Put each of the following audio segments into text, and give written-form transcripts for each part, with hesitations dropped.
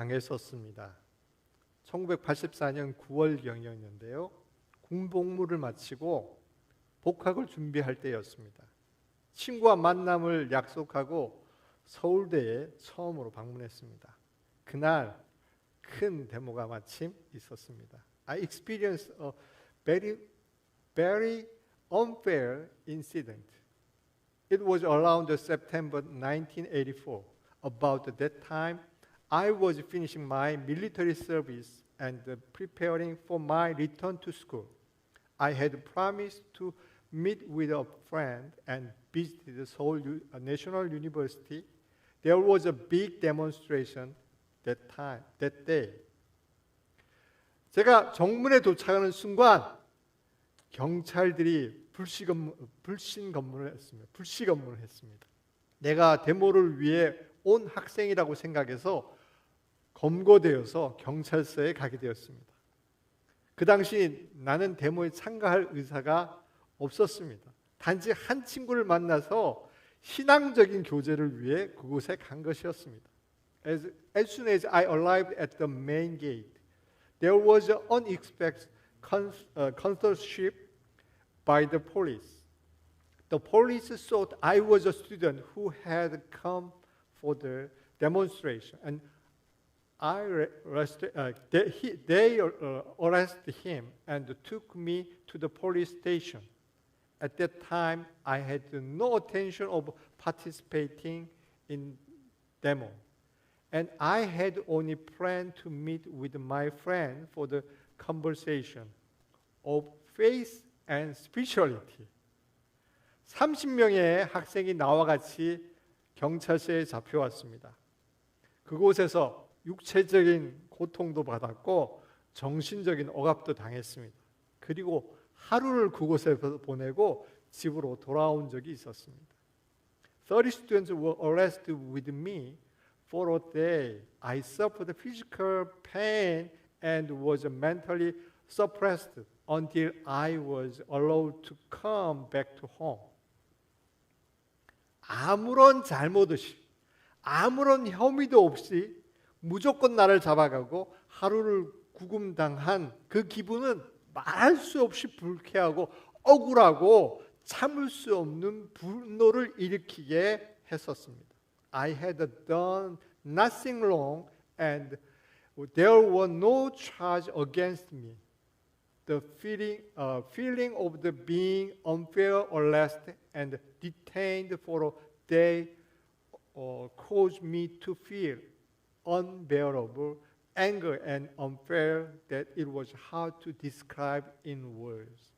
당했었습니다. 1984년 9월경이었는데요. 군복무를 마치고 복학을 준비할 때였습니다. 친구와 만남을 약속하고 서울대에 처음으로 방문했습니다. 그날 큰 데모가 마침 있었습니다. I experienced a very unfair incident. It was around September 1984. About that time, I was finishing my military service and preparing for my return to school. I had promised to meet with a friend and visit the Seoul National University. There was a big demonstration that day. 제가 정문에 도착하는 순간 경찰들이 불시 검문을 했습니다. 내가 데모를 위해 온 학생이라고 생각해서 검거되어서 경찰서에 가게 되었습니다. 그 당시 나는 데모에 참가할 의사가 없었습니다. 단지 한 친구를 만나서 신앙적인 교제를 위해 그곳에 간 것이었습니다. As soon as I arrived at the main gate, there was an unexpected censorship by the police. The police thought I was a student who had come for the demonstration, and they arrested him and took me to the police station. At that time, I had no intention of participating in demo, and I had only planned to meet with my friend for the conversation of faith and spirituality. 30명의 학생이 나와 같이 경찰서에 잡혀왔습니다. 그곳에서 육체적인 고통도 받았고 정신적인 억압도 당했습니다. 그리고 하루를 그곳에서 보내고 집으로 돌아온 적이 있었습니다. 30 students were arrested with me for a day. I suffered physical pain and was mentally suppressed until I was allowed to come back to home. 아무런 잘못 없이, 아무런 혐의도 없이 무조건 나를 잡아가고 하루를 구금당한 그 기분은 말할 수 없이 불쾌하고 억울하고 참을 수 없는 분노를 일으키게 했었습니다. I had done nothing wrong and there was no charge against me. The feeling of the being unfair arrested and detained for a day caused me to feel unbearable anger and unfair that it was hard to describe in words.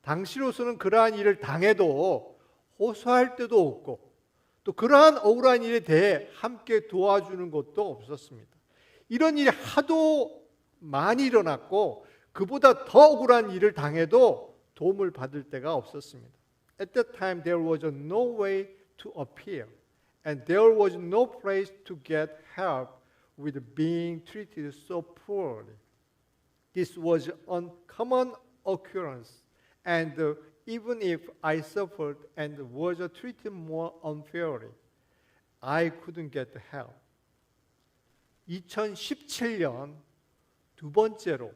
당시로서는 그러한 일을 당해도 호소할 데도 없고 또 그러한 억울한 일에 대해 함께 도와주는 것도 없었습니다. 이런 일이 하도 많이 일어났고 그보다 더 억울한 일을 당해도 도움을 받을 데가 없었습니다. At that time there was no way to appeal and there was no place to get help with being treated so poorly. This was a common occurrence, and even if I suffered and was treated more unfairly, I couldn't get help. 2017년 두 번째로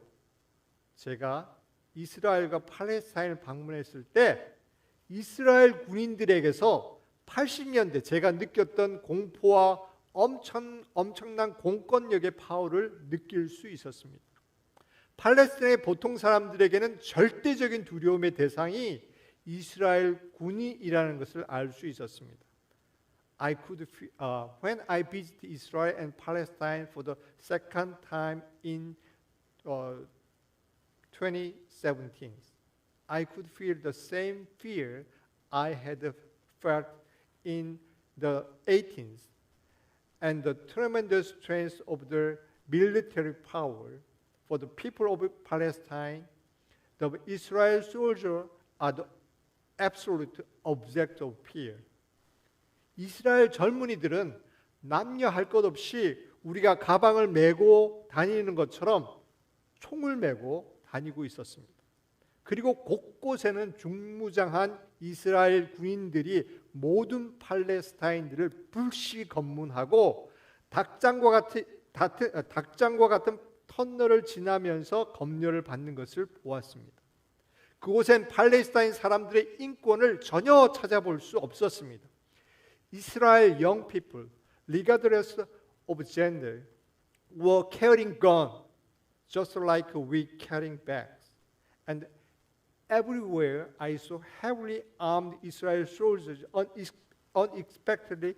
제가 이스라엘과 팔레스타인을 방문했을 때 이스라엘 군인들에게서 80년대 제가 느꼈던 공포와 엄청난 공권력의 파워를 느낄 수 있었습니다. 팔레스타인의 보통 사람들에게는 절대적인 두려움의 대상이 이스라엘 군인이라는 것을 알 수 있었습니다. When I visited Israel and Palestine for the second time in 2017, I could feel the same fear I had felt in the 18th. And the tremendous strength of the military power for the people of Palestine, the Israel soldiers are the absolute object of fear. 이스라엘 젊은이들은 남녀 할 것 없이 우리가 가방을 메고 다니는 것처럼 총을 메고 다니고 있었습니다. 그리고 곳곳에는 중무장한 이스라엘 군인들이 모든 팔레스타인들을 불시 검문하고 닭장과 같이 닭장과 같은 터널을 지나면서 검열을 받는 것을 보았습니다. 그곳엔 팔레스타인 사람들의 인권을 전혀 찾아볼 수 없었습니다. 이스라엘 young people, regardless of gender, were carrying guns, just like we carrying bags. And everywhere I saw heavily armed Israel soldiers unexpectedly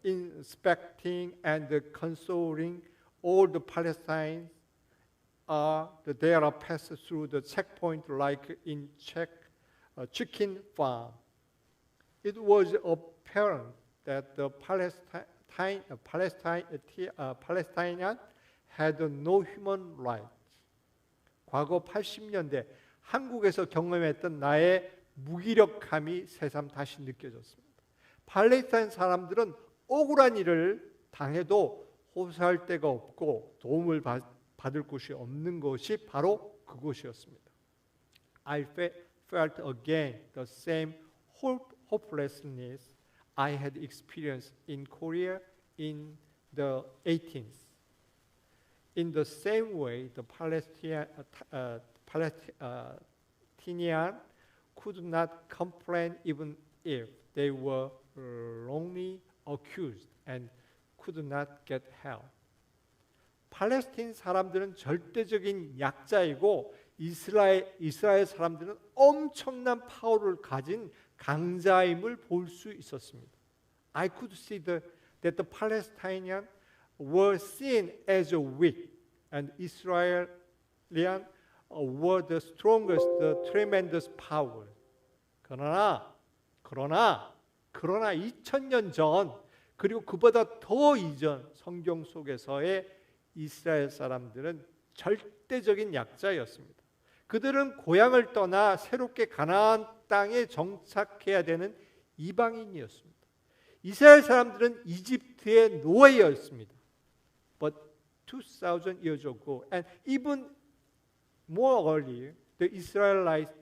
inspecting and consoling all the Palestinians. They are passed through the checkpoint like in chicken farm. It was apparent that the Palestinians had no human rights. 과거 80년대 한국에서 경험했던 나의 무기력함이 새삼 다시 느껴졌습니다. 팔레스타인 사람들은 억울한 일을 당해도 호소할 데가 없고 도움을 받을 곳이 없는 것이 바로 그곳이었습니다. I felt again the same hopelessness I had experienced in Korea in the 18th. In the same way, the Palestinians could not complain even if they were wrongly accused and could not get help. 팔레스틴 사람들은 절대적인 약자이고 이스라엘 사람들은 엄청난 파워를 가진 강자임을 볼 수 있었습니다. I could see that the Palestinians were seen as weak and Israelians were the strongest, the tremendous power. 그러나 2000년 전 그리고 그보다 더 이전 성경 속에서의 이스라엘 사람들은 절대적인 약자였습니다. 그들은 고향을 떠나 새롭게 가나안 땅에 정착해야 되는 이방인이었습니다. 이스라엘 사람들은 이집트의 노예였습니다. But 2,000 years ago, and even more earlier, the Israelites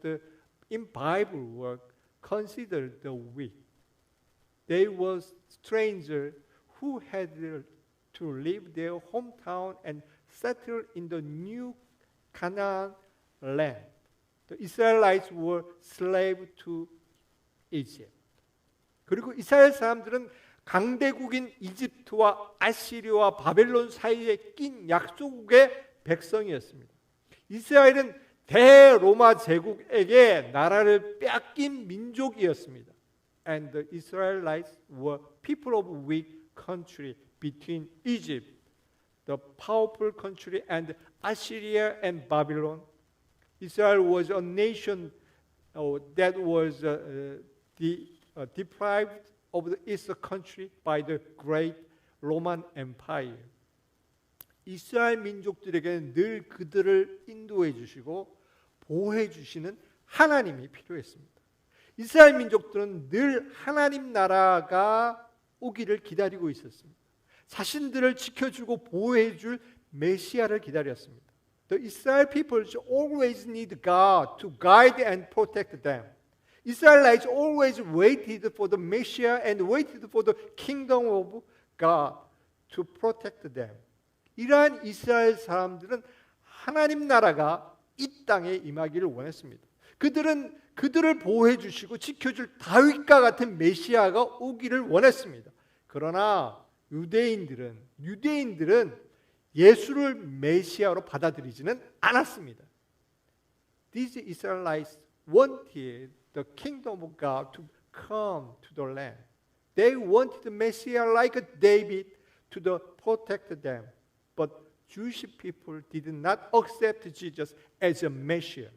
in Bible were considered the weak. They were strangers who had to leave their hometown and settle in the new Canaan land. The Israelites were slaves to Egypt. 그리고 이스라엘 사람들은 강대국인 이집트와 아시리아와 바벨론 사이에 낀 약소국의 백성이었습니다. 이스라엘은 대로마 제국에게 나라를 빼앗긴 민족이었습니다. And the Israelites were people of weak country between Egypt, the powerful country, and Assyria and Babylon. Israel was a nation that was deprived of its country by the great Roman Empire. 이스라엘 민족들에게는 늘 그들을 인도해 주시고 보호해 주시는 하나님이 필요했습니다. 이스라엘 민족들은 늘 하나님 나라가 오기를 기다리고 있었습니다. 자신들을 지켜주고 보호해 줄 메시아를 기다렸습니다. The Israel people always need God to guide and protect them. Israelites always waited for the Messiah and waited for the kingdom of God to protect them. 이러한 이스라엘 사람들은 하나님 나라가 이 땅에 임하기를 원했습니다. 그들을 보호해 주시고 지켜줄 다윗과 같은 메시아가 오기를 원했습니다. 그러나 유대인들은 예수를 메시아로 받아들이지는 않았습니다. These Israelites wanted the kingdom of God to come to the land. They wanted a Messiah like David to protect them. But Jewish people did not accept Jesus as a Messiah.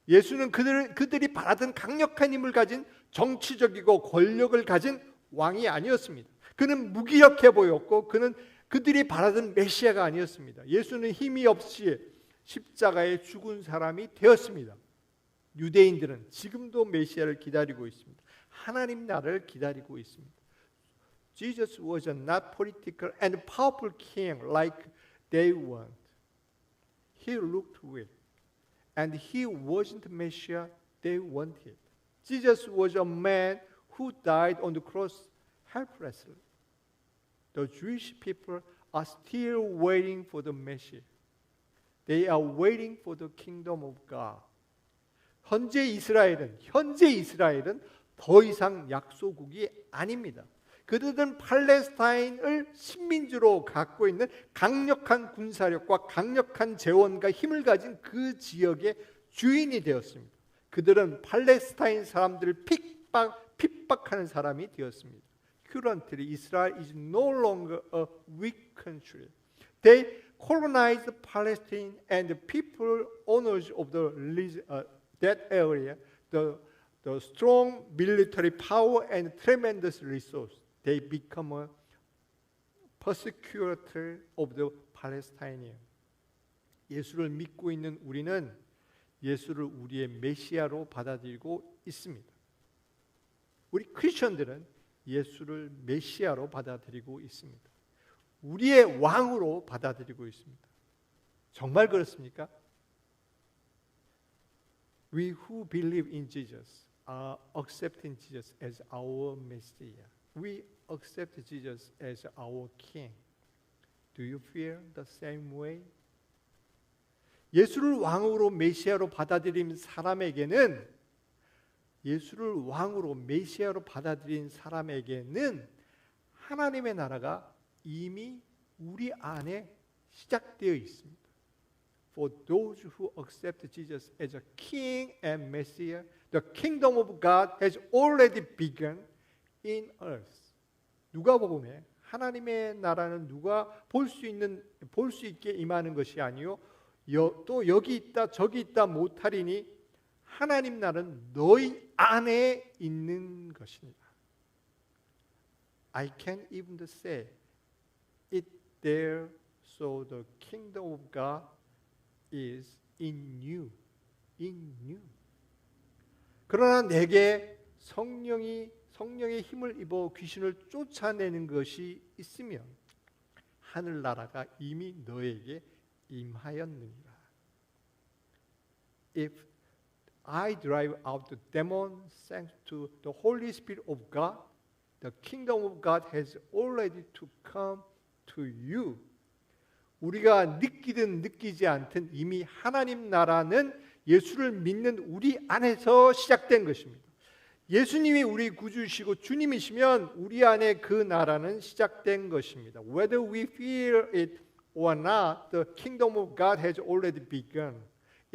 예수는 그들이 바라던 강력한 힘을 가진 정치적이고 권력을 가진 왕이 아니었습니다. 그는 무기력해 보였고 그들이 바라던 메시아가 아니었습니다. 예수는 힘이 없이 십자가에 죽은 사람이 되었습니다. 유대인들은 지금도 메시아를 기다리고 있습니다. 하나님 나라를 기다리고 있습니다. Jesus was not political and powerful king like they want. He looked weak. And he wasn't Messiah they wanted. Jesus was a man who died on the cross helplessly. the Jewish people are still waiting for the Messiah. They are waiting for the kingdom of God. 현재 이스라엘은 더 이상 약소국이 아닙니다. 그들은 팔레스타인을 식민지로 갖고 있는 강력한 군사력과 강력한 재원과 힘을 가진 그 지역의 주인이 되었습니다. 그들은 팔레스타인 사람들을 핍박하는 사람이 되었습니다. Currently, Israel is no longer a weak country. They colonized Palestine and the people owners of that area, the strong military power and tremendous resource. They become a persecutor of the Palestinians. 예수를 믿고 있는 우리는 예수를 우리의 메시아로 받아들이고 있습니다. 우리 크리스천들은 예수를 메시아로 받아들이고 있습니다. 우리의 왕으로 받아들이고 있습니다. 정말 그렇습니까? We who believe in Jesus are accepting Jesus as our Messiah. We accept Jesus as our King. Do you feel the same way? 예수를 왕으로 메시아로 받아들인 사람에게는 예수를 왕으로 메시아로 받아들인 사람에게는 하나님의 나라가 이미 우리 안에 시작되어 있습니다. For those who accept Jesus as a King and Messiah, the kingdom of God has already begun in earth. 누가복음에 하나님의 나라는 누가 볼 수 있게 임하는 것이 아니요 또 여기 있다 저기 있다 못하리니 하나님 나라는 너희 안에 있는 것입니다. I can't even say it there, so the kingdom of God is in you. 그러나 내게 성령의 힘을 입어 귀신을 쫓아내는 것이 있으면 하늘나라가 이미 너에게 임하였느니라. If I drive out the demon thanks to the Holy Spirit of God, the kingdom of God has already to come to you. 우리가 느끼든 느끼지 않든 이미 하나님 나라는 예수를 믿는 우리 안에서 시작된 것입니다. 예수님이 우리 구주시고 주님이시면 우리 안에 그 나라는 시작된 것입니다. Whether we feel it or not, the kingdom of God has already begun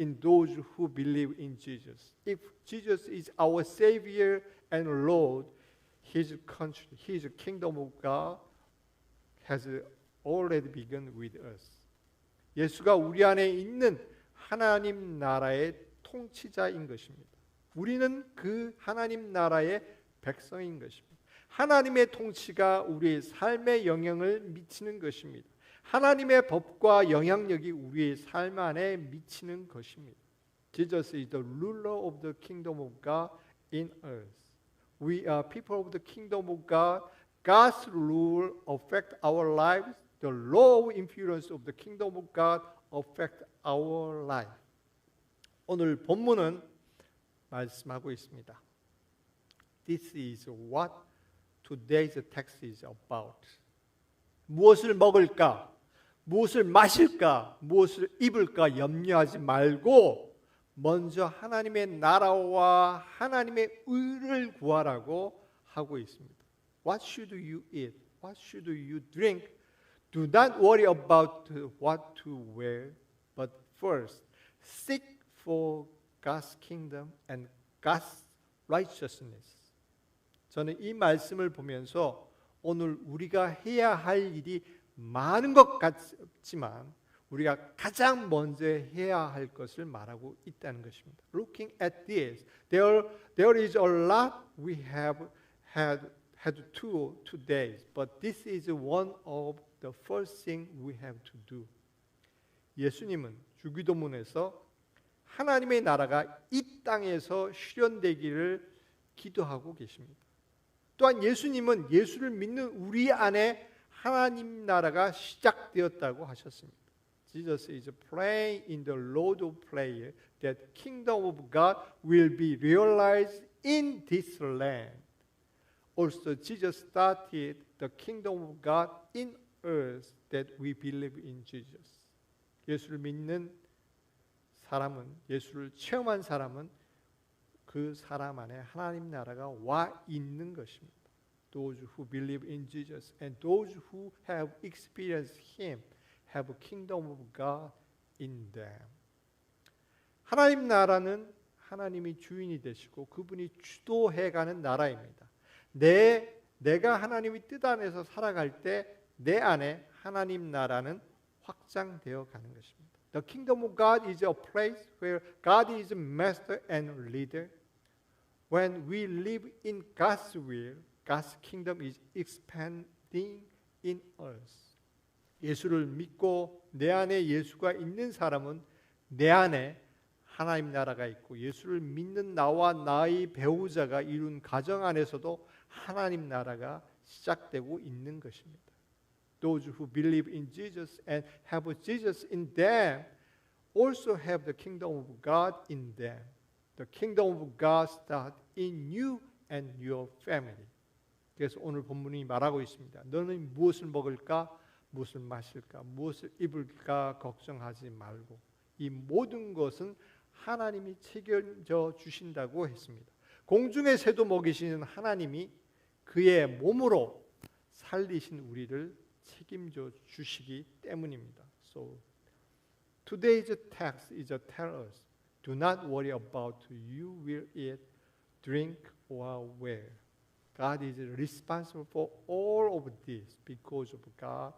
in those who believe in Jesus. If Jesus is our Savior and Lord, His country, His kingdom of God has already begun with us. 예수가 우리 안에 있는 하나님 나라의 통치자인 것입니다. 우리는 그 하나님 나라의 백성인 것입니다. 하나님의 통치가 우리의 삶에 영향을 미치는 것입니다. 하나님의 법과 영향력이 우리의 삶 안에 미치는 것입니다. Jesus is the ruler of the kingdom of God in earth. We are people of the kingdom of God. God's rule affect our lives. The law influence of the kingdom of God affect our life. 오늘 본문은 말씀하고 있습니다. This is what today's text is about. 무엇을 먹을까? 무엇을 마실까? 무엇을 입을까? 염려하지 말고 먼저 하나님의 나라와 하나님의 의를 구하라고 하고 있습니다. What should you eat? What should you drink? Do not worry about what to wear, but first seek for God's kingdom and God's righteousness. 저는 이 말씀을 보면서 오늘 우리가 해야 할 일이 많은 것 같지만 우리가 가장 먼저 해야 할 것을 말하고 있다는 것입니다. Looking at this, there is a lot we have had to today, but this is one of the first thing we have to do. 예수님은 주기도문에서 하나님의 나라가 이 땅에서 실현되기를 기도하고 계십니다. 또한 예수님은 예수를 믿는 우리 안에 하나님 나라가 시작되었다고 하셨습니다. Jesus is praying in the Lord of Prayer that kingdom of God will be realized in this land. Also, Jesus started the kingdom of God in us that we believe in Jesus. 예수를 믿는 사람은, 예수를 체험한 사람은 그 사람 안에 하나님 나라가 와 있는 것입니다. Those who believe in Jesus and those who have experienced Him have a kingdom of God in them. 하나님 나라는 하나님이 주인이 되시고 그분이 주도해가는 나라입니다. 내가 하나님의 뜻 안에서 살아갈 때 내 안에 하나님 나라는 확장되어 가는 것입니다. The kingdom of God is a place where God is master and leader. When we live in God's will, God's kingdom is expanding in us. 예수를 믿고 내 안에 예수가 있는 사람은 내 안에 하나님 나라가 있고 예수를 믿는 나와 나의 배우자가 이룬 가정 안에서도 하나님 나라가 시작되고 있는 것입니다. Those who believe in Jesus and have Jesus in them also have the kingdom of God in them. The kingdom of God starts in you and your family. 그래서 오늘 본문이 말하고 있습니다. 너는 무엇을 먹을까? 무엇을 마실까? 무엇을 입을까? 걱정하지 말고 이 모든 것은 하나님이 책임져 주신다고 했습니다. 공중의 새도 먹이시는 하나님이 그의 몸으로 살리신 우리를 책임져 주시기 때문입니다. So today's text is to tell us, do not worry about you will eat, drink, or wear. God is responsible for all of this because of God.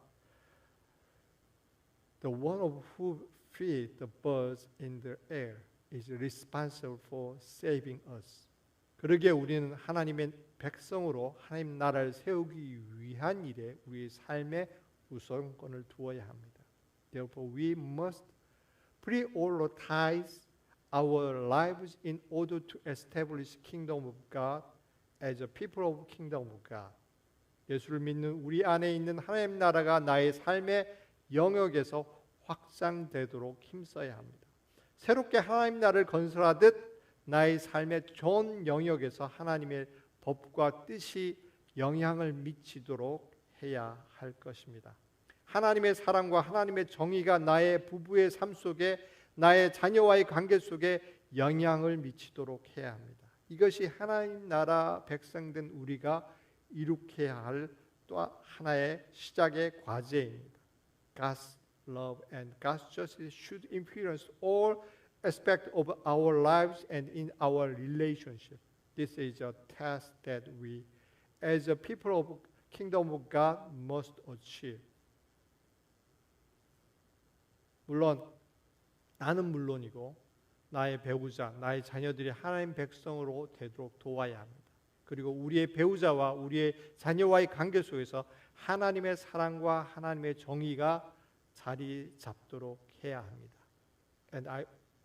The one of who feeds the birds in the air is responsible for saving us. 그러기에 우리는 하나님의 백성으로 하나님 나라를 세우기 위한 일에 우리의 삶에 우선권을 두어야 합니다. Therefore, we must prioritize our lives in order to establish kingdom of God as a people of kingdom of God. 예수를 믿는 우리 안에 있는 하나님 나라가 나의 삶의 영역에서 확장되도록 힘써야 합니다. 새롭게 하나님 나라를 건설하듯 나의 삶의 전 영역에서 하나님의 법과 뜻이 영향을 미치도록 해야 할 것입니다. 하나님의 사랑과 하나님의 정의가 나의 부부의 삶 속에 나의 자녀와의 관계 속에 영향을 미치도록 해야 합니다. 이것이 하나님 나라 백성된 우리가 이룩해야 할 또 하나의 시작의 과제입니다. God's love and God's justice should influence all aspects of our lives and in our relationship. This is a task that we, as a people of kingdom of God, must achieve. 물론 나는 물론이고 나의 배우자, 나의 자녀들이 하나님 백성으로 되도록 도와야 합니다. 그리고 우리의 배우자와 우리의 자녀와의 관계 속에서 하나님의 사랑과 하나님의 정의가 자리 잡도록 해야 합니다. And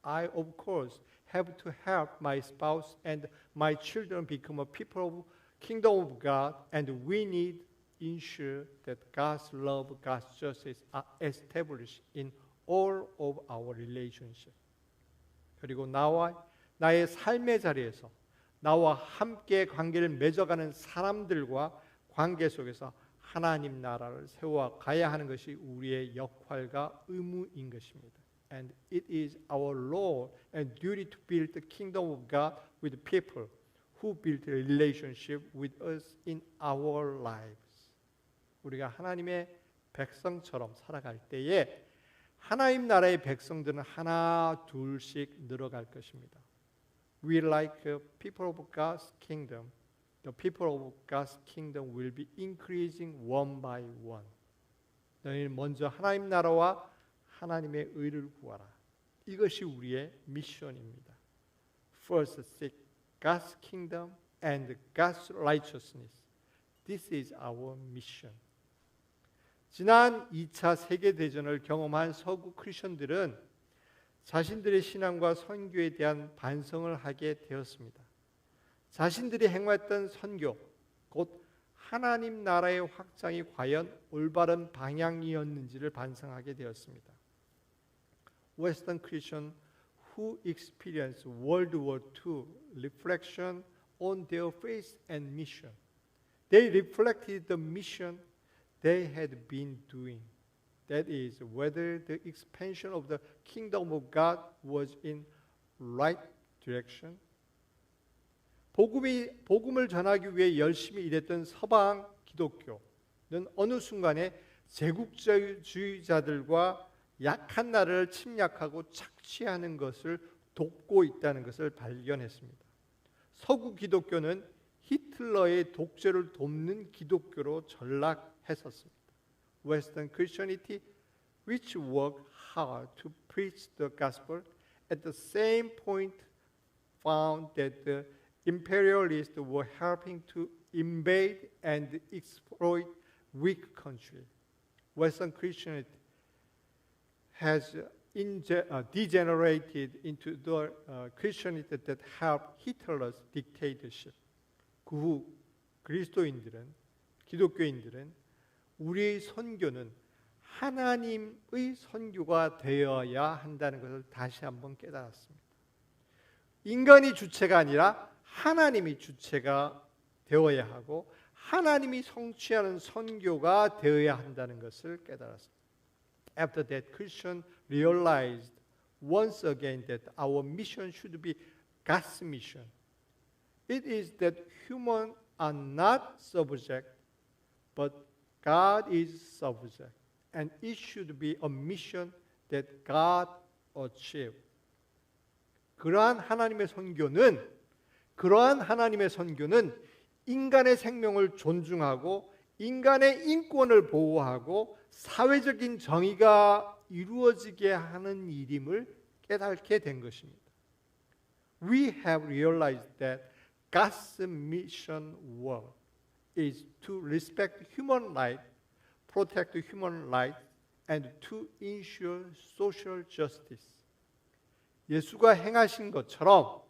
I of course have to help my spouse and my children become a people of kingdom of God, and we need ensure that God's love, God's justice are established in all of our relationship. 그리고 나의 삶의 자리에서 나와 함께 관계를 맺어가는 사람들과 관계 속에서 하나님 나라를 세워 가야 하는 것이 우리의 역할과 의무인 것입니다. And it is our role and duty to build the kingdom of God with people who build a relationship with us in our lives. 우리가 하나님의 백성처럼 살아갈 때에 하나님 나라의 백성들은 하나 둘씩 늘어갈 것입니다. We like people of God's kingdom. The people of God's kingdom will be increasing one by one. 너희는 먼저 하나님 나라와 하나님의 의를 구하라. 이것이 우리의 미션입니다. First seek God's kingdom and God's righteousness. This is our mission. 지난 2차 세계대전을 경험한 서구 크리스천들은 자신들의 신앙과 선교에 대한 반성을 하게 되었습니다. 자신들이 행했던 선교, 곧 하나님 나라의 확장이 과연 올바른 방향이었는지를 반성하게 되었습니다. Western Christians who experienced World War II reflection on their faith and mission. They reflected the mission they had been doing. That is, whether the expansion of the kingdom of God was in right direction. 복음을 전하기 위해 열심히 일했던 서방 기독교는 어느 순간에 제국주의자들과 약한 나라를 침략하고 착취하는 것을 돕고 있다는 것을 발견했습니다. 서구 기독교는 히틀러의 독재를 돕는 기독교로 전락했었습니다. Western Christianity, which worked hard to preach the gospel, at the same point found that the imperialists were helping to invade and exploit weak countries. Western Christianity has degenerated into the Christianity that helped Hitler's dictatorship. 그 후 기독교인들은 우리의 선교는 하나님의 선교가 되어야 한다는 것을 다시 한번 깨달았습니다. 인간이 주체가 아니라 하나님이 주체가 되어야 하고 하나님이 성취하는 선교가 되어야 한다는 것을 깨달았습니다. After that, Christians realized once again that our mission should be God's mission. It is that humans are not subject, but God is subject, and it should be a mission that God achieved. 그러한 하나님의 선교는 인간의 생명을 존중하고 인간의 인권을 보호하고 사회적인 정의가 이루어지게 하는 일임을 깨닫게 된 것입니다. We have realized that God's mission work is to respect human life, protect human life, and to ensure social justice. 예수가 행하신 것처럼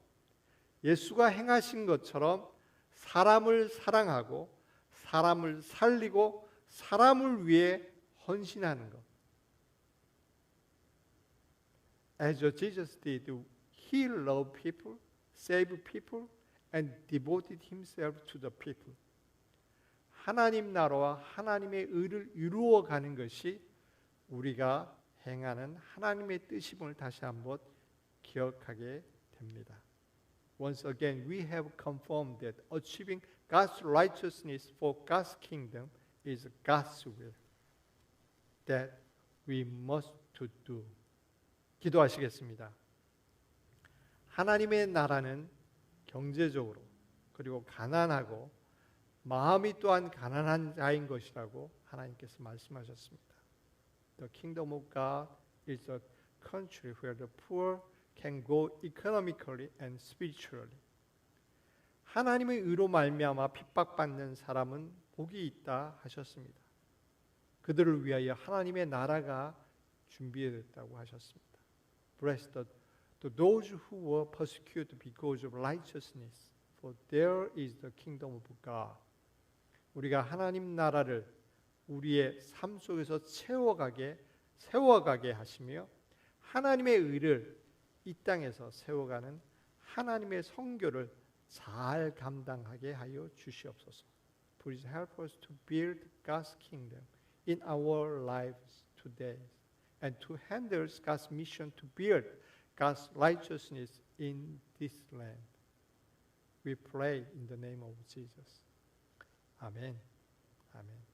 사람을 사랑하고 사람을 살리고 사람을 위해 헌신하는 것. As Jesus did, he loved people, saved people, and devoted himself to the people. 하나님 나라와 하나님의 의를 이루어가는 것이 우리가 행하는 하나님의 뜻임을 다시 한번 기억하게 됩니다. Once again, we have confirmed that achieving God's righteousness for God's kingdom is God's will that we must to do. 기도하시겠습니다. 하나님의 나라는 경제적으로 그리고 가난하고 마음이 또한 가난한 자인 것이라고 하나님께서 말씀하셨습니다. The kingdom of God is a country where the poor can go economically and spiritually. 하나님의 의로 말미암아 핍박받는 사람은 복이 있다 하셨습니다. 그들을 위하여 하나님의 나라가 준비되었다고 하셨습니다. Blessed to those who were persecuted because of righteousness, for there is the kingdom of God. 우리가 하나님 나라를 우리의 삶 속에서 세워가게 하시며 하나님의 의를 이 땅에서 세워가는 하나님의 선교를 잘 감당하게 하여 주시옵소서. Please help us to build God's kingdom in our lives today and to handle God's mission to build God's righteousness in this land. We pray in the name of Jesus. 아멘. 아멘.